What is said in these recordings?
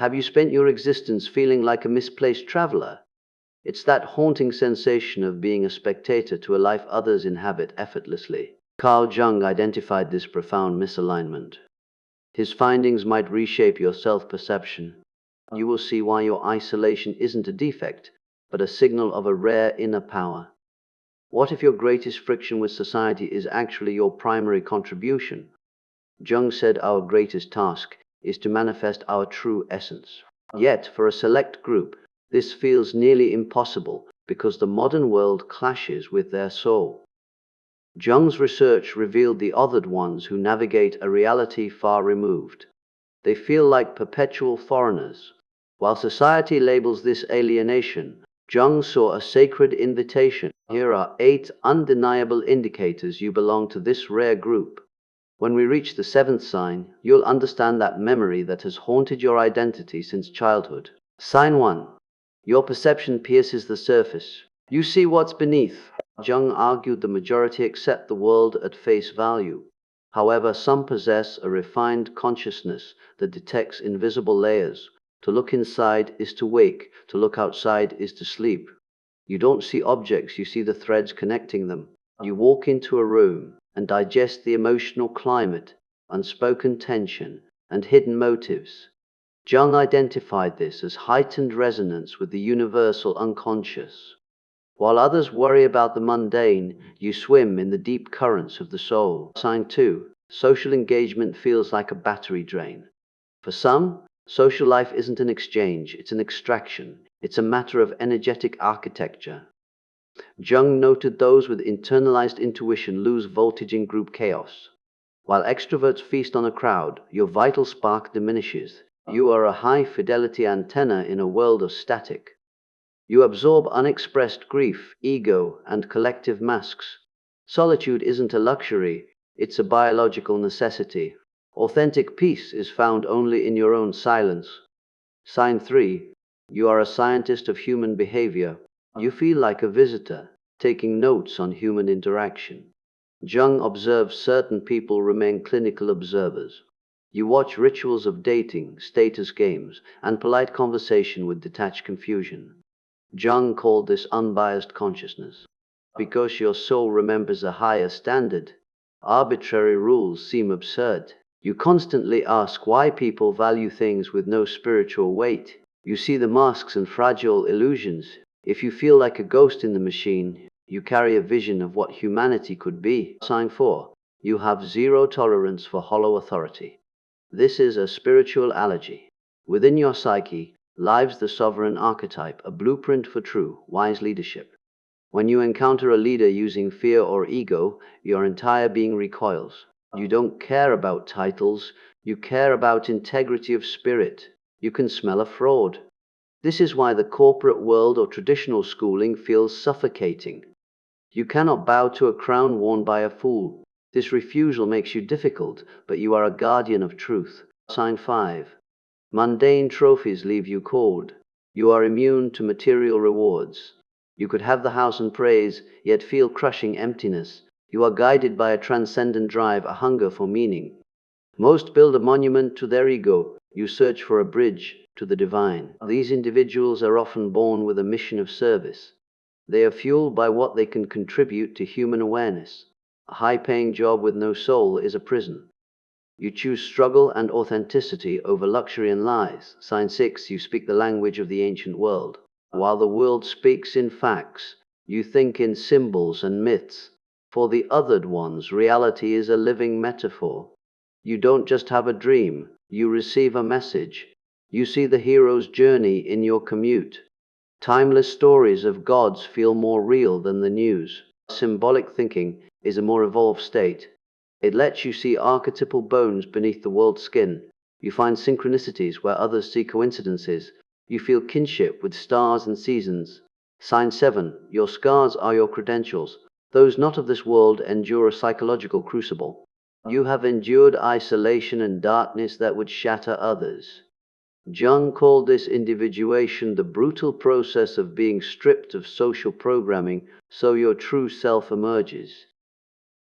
Have you spent your existence feeling like a misplaced traveler? It's that haunting sensation of being a spectator to a life others inhabit effortlessly. Carl Jung identified this profound misalignment. His findings might reshape your self-perception. You will see why your isolation isn't a defect, but a signal of a rare inner power. What if your greatest friction with society is actually your primary contribution? Jung said our greatest task is to manifest our true essence. Yet, for a select group, this feels nearly impossible because the modern world clashes with their soul. Jung's research revealed the othered ones who navigate a reality far removed. They feel like perpetual foreigners. While society labels this alienation, Jung saw a sacred invitation. Here are 8 undeniable indicators you belong to this rare group. When we reach the 7th sign, you'll understand that memory that has haunted your identity since childhood. Sign 1. Your perception pierces the surface. You see what's beneath. Jung argued the majority accept the world at face value. However, some possess a refined consciousness that detects invisible layers. To look inside is to wake, to look outside is to sleep. You don't see objects, you see the threads connecting them. You walk into a room and digest the emotional climate, unspoken tension, and hidden motives. Jung identified this as heightened resonance with the universal unconscious. While others worry about the mundane, you swim in the deep currents of the soul. Sign 2. Social engagement feels like a battery drain. For some, social life isn't an exchange, it's an extraction. It's a matter of energetic architecture. Jung noted those with internalized intuition lose voltage in group chaos. While extroverts feast on a crowd, your vital spark diminishes. You are a high-fidelity antenna in a world of static. You absorb unexpressed grief, ego, and collective masks. Solitude isn't a luxury, it's a biological necessity. Authentic peace is found only in your own silence. Sign 3. You are a scientist of human behavior. You feel like a visitor, taking notes on human interaction. Jung observes certain people remain clinical observers. You watch rituals of dating, status games, and polite conversation with detached confusion. Jung called this unbiased consciousness. Because your soul remembers a higher standard, arbitrary rules seem absurd. You constantly ask why people value things with no spiritual weight. You see the masks and fragile illusions. If you feel like a ghost in the machine, you carry a vision of what humanity could be. Sign 4. You have zero tolerance for hollow authority. This is a spiritual allergy. Within your psyche lies the sovereign archetype, a blueprint for true, wise leadership. When you encounter a leader using fear or ego, your entire being recoils. You don't care about titles, you care about integrity of spirit. You can smell a fraud. This is why the corporate world or traditional schooling feels suffocating. You cannot bow to a crown worn by a fool. This refusal makes you difficult, but you are a guardian of truth. Sign 5. Mundane trophies leave you cold. You are immune to material rewards. You could have the house and praise, yet feel crushing emptiness. You are guided by a transcendent drive, a hunger for meaning. Most build a monument to their ego. You search for a bridge to the divine. These individuals are often born with a mission of service. They are fueled by what they can contribute to human awareness. A high-paying job with no soul is a prison. You choose struggle and authenticity over luxury and lies. Sign 6. You speak the language of the ancient world. While the world speaks in facts, you think in symbols and myths. For the othered ones, reality is a living metaphor. You don't just have a dream, you receive a message. You see the hero's journey in your commute. Timeless stories of gods feel more real than the news. Symbolic thinking is a more evolved state. It lets you see archetypal bones beneath the world's skin. You find synchronicities where others see coincidences. You feel kinship with stars and seasons. Sign 7. Your scars are your credentials. Those not of this world endure a psychological crucible. You have endured isolation and darkness that would shatter others. Jung called this individuation, the brutal process of being stripped of social programming so your true self emerges.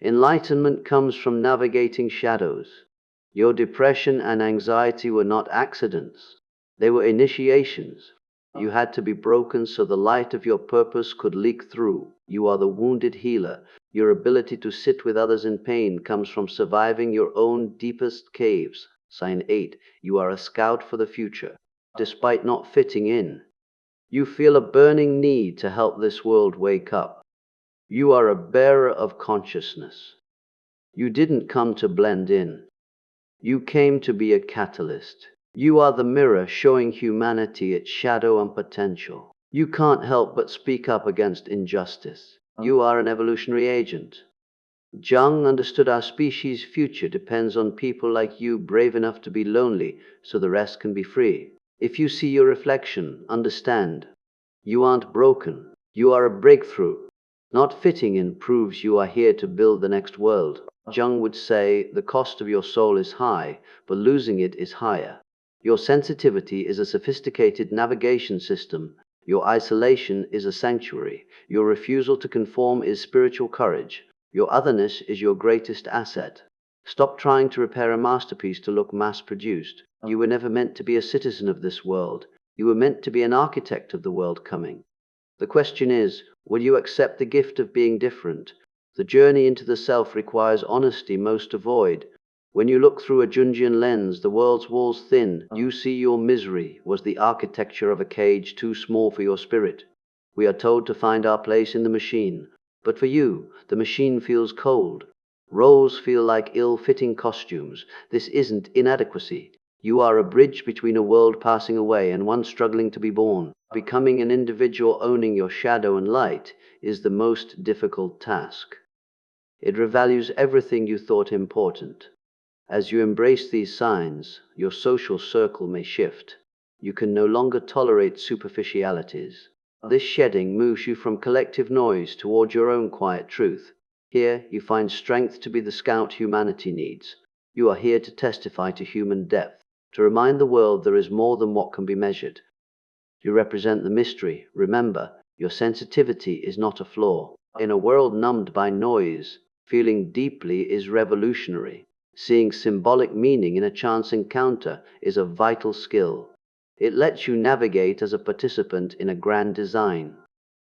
Enlightenment comes from navigating shadows. Your depression and anxiety were not accidents. They were initiations. You had to be broken so the light of your purpose could leak through. You are the wounded healer. Your ability to sit with others in pain comes from surviving your own deepest caves. Sign 8. You are a scout for the future. Despite not fitting in, you feel a burning need to help this world wake up. You are a bearer of consciousness. You didn't come to blend in. You came to be a catalyst. You are the mirror showing humanity its shadow and potential. You can't help but speak up against injustice. You are an evolutionary agent. Jung understood our species' future depends on people like you brave enough to be lonely so the rest can be free. If you see your reflection, understand. You aren't broken. You are a breakthrough. Not fitting in proves you are here to build the next world. Jung would say, the cost of your soul is high, but losing it is higher. Your sensitivity is a sophisticated navigation system. Your isolation is a sanctuary. Your refusal to conform is spiritual courage. Your otherness is your greatest asset. Stop trying to repair a masterpiece to look mass-produced. You were never meant to be a citizen of this world. You were meant to be an architect of the world coming. The question is, will you accept the gift of being different? The journey into the self requires honesty most avoid. When you look through a Jungian lens, the world's walls thin. You see your misery was the architecture of a cage too small for your spirit. We are told to find our place in the machine. But for you, the machine feels cold. Roles feel like ill-fitting costumes. This isn't inadequacy. You are a bridge between a world passing away and one struggling to be born. Becoming an individual owning your shadow and light is the most difficult task. It revalues everything you thought important. As you embrace these signs, your social circle may shift. You can no longer tolerate superficialities. This shedding moves you from collective noise toward your own quiet truth. Here, you find strength to be the scout humanity needs. You are here to testify to human depth, to remind the world there is more than what can be measured. You represent the mystery. Remember, your sensitivity is not a flaw. In a world numbed by noise, feeling deeply is revolutionary. Seeing symbolic meaning in a chance encounter is a vital skill. It lets you navigate as a participant in a grand design.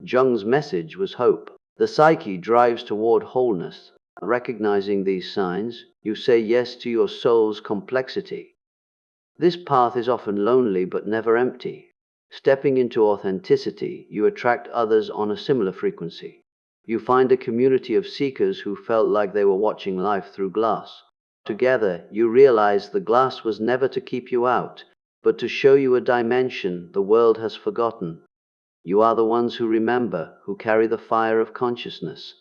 Jung's message was hope. The psyche drives toward wholeness. Recognizing these signs, you say yes to your soul's complexity. This path is often lonely but never empty. Stepping into authenticity, you attract others on a similar frequency. You find a community of seekers who felt like they were watching life through glass. Together, you realize the glass was never to keep you out, but to show you a dimension the world has forgotten. You are the ones who remember, who carry the fire of consciousness.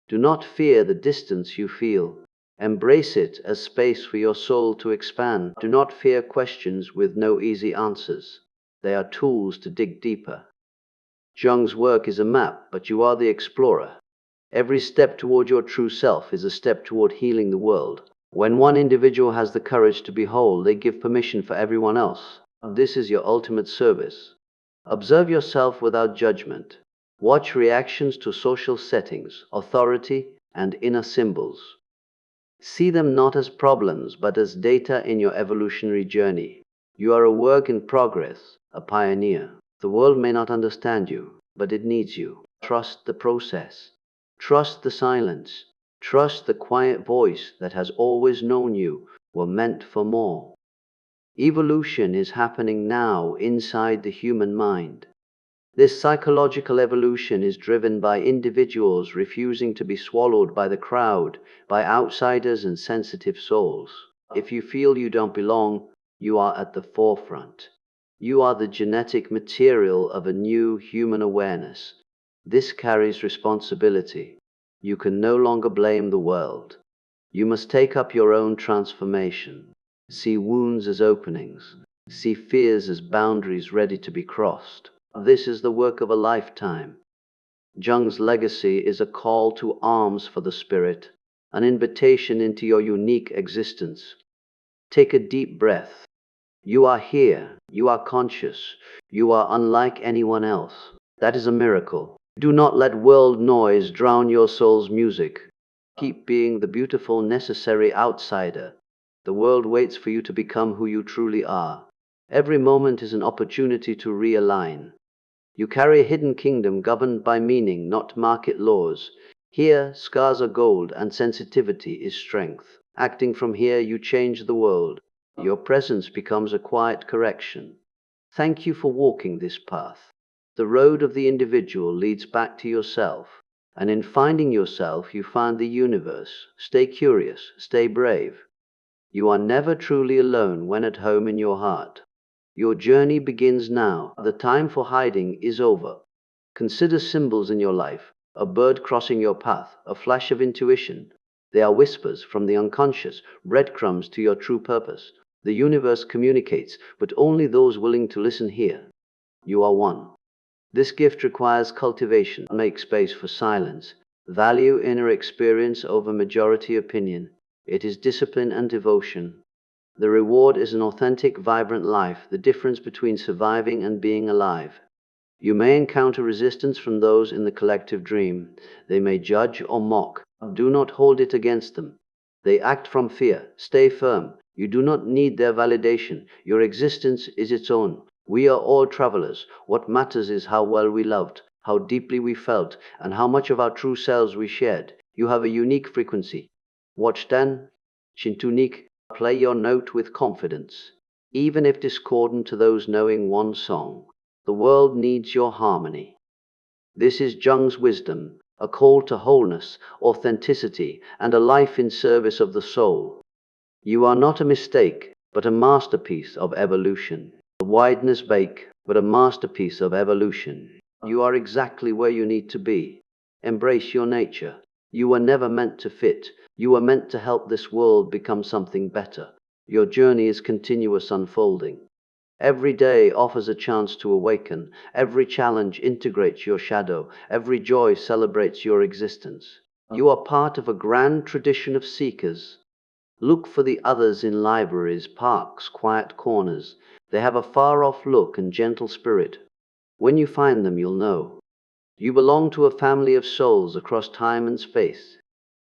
Do not fear the distance you feel. Embrace it as space for your soul to expand. Do not fear questions with no easy answers. They are tools to dig deeper. Jung's work is a map, but you are the explorer. Every step toward your true self is a step toward healing the world. When one individual has the courage to be whole, they give permission for everyone else. This is your ultimate service. Observe yourself without judgment. Watch reactions to social settings, authority, and inner symbols. See them not as problems, but as data in your evolutionary journey. You are a work in progress, a pioneer. The world may not understand you, but it needs you. Trust the process. Trust the silence. Trust the quiet voice that has always known you were meant for more. Evolution is happening now inside the human mind. This psychological evolution is driven by individuals refusing to be swallowed by the crowd, by outsiders and sensitive souls. If you feel you don't belong, you are at the forefront. You are the genetic material of a new human awareness. This carries responsibility. You can no longer blame the world. You must take up your own transformation. See wounds as openings. See fears as boundaries ready to be crossed. This is the work of a lifetime. Jung's legacy is a call to arms for the spirit, an invitation into your unique existence. Take a deep breath. You are here. You are conscious. You are unlike anyone else. That is a miracle. Do not let world noise drown your soul's music. Keep being the beautiful, necessary outsider. The world waits for you to become who you truly are. Every moment is an opportunity to realign. You carry a hidden kingdom governed by meaning, not market laws. Here, scars are gold and sensitivity is strength. Acting from here, you change the world. Your presence becomes a quiet correction. Thank you for walking this path. The road of the individual leads back to yourself, and in finding yourself, you find the universe. Stay curious, stay brave. You are never truly alone when at home in your heart. Your journey begins now. The time for hiding is over. Consider symbols in your life: a bird crossing your path, a flash of intuition. They are whispers from the unconscious, breadcrumbs to your true purpose. The universe communicates, but only those willing to listen hear. You are one. This gift requires cultivation. Make space for silence. Value inner experience over majority opinion. It is discipline and devotion. The reward is an authentic, vibrant life, the difference between surviving and being alive. You may encounter resistance from those in the collective dream. They may judge or mock. Do not hold it against them. They act from fear. Stay firm. You do not need their validation. Your existence is its own. We are all travelers. What matters is how well we loved, how deeply we felt, and how much of our true selves we shared. You have a unique frequency. Watch Dan, Shintunik, play your note with confidence. Even if discordant to those knowing one song, the world needs your harmony. This is Jung's wisdom, a call to wholeness, authenticity, and a life in service of the soul. You are not a mistake, but a masterpiece of evolution. A wideness bake, but a masterpiece of evolution. You are exactly where you need to be. Embrace your nature. You were never meant to fit. You were meant to help this world become something better. Your journey is continuous unfolding. Every day offers a chance to awaken. Every challenge integrates your shadow. Every joy celebrates your existence. You are part of a grand tradition of seekers. Look for the others in libraries, parks, quiet corners. They have a far-off look and gentle spirit. When you find them, you'll know. You belong to a family of souls across time and space.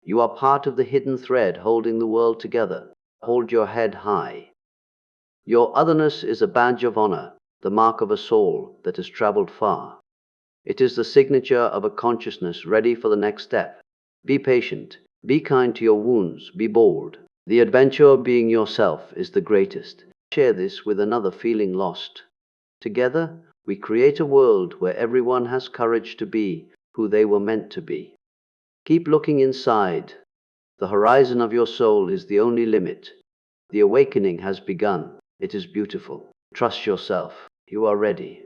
You are part of the hidden thread holding the world together. Hold your head high. Your otherness is a badge of honor, the mark of a soul that has traveled far. It is the signature of a consciousness ready for the next step. Be patient. Be kind to your wounds. Be bold. The adventure of being yourself is the greatest. Share this with another feeling lost. Together, we create a world where everyone has courage to be who they were meant to be. Keep looking inside. The horizon of your soul is the only limit. The awakening has begun. It is beautiful. Trust yourself. You are ready.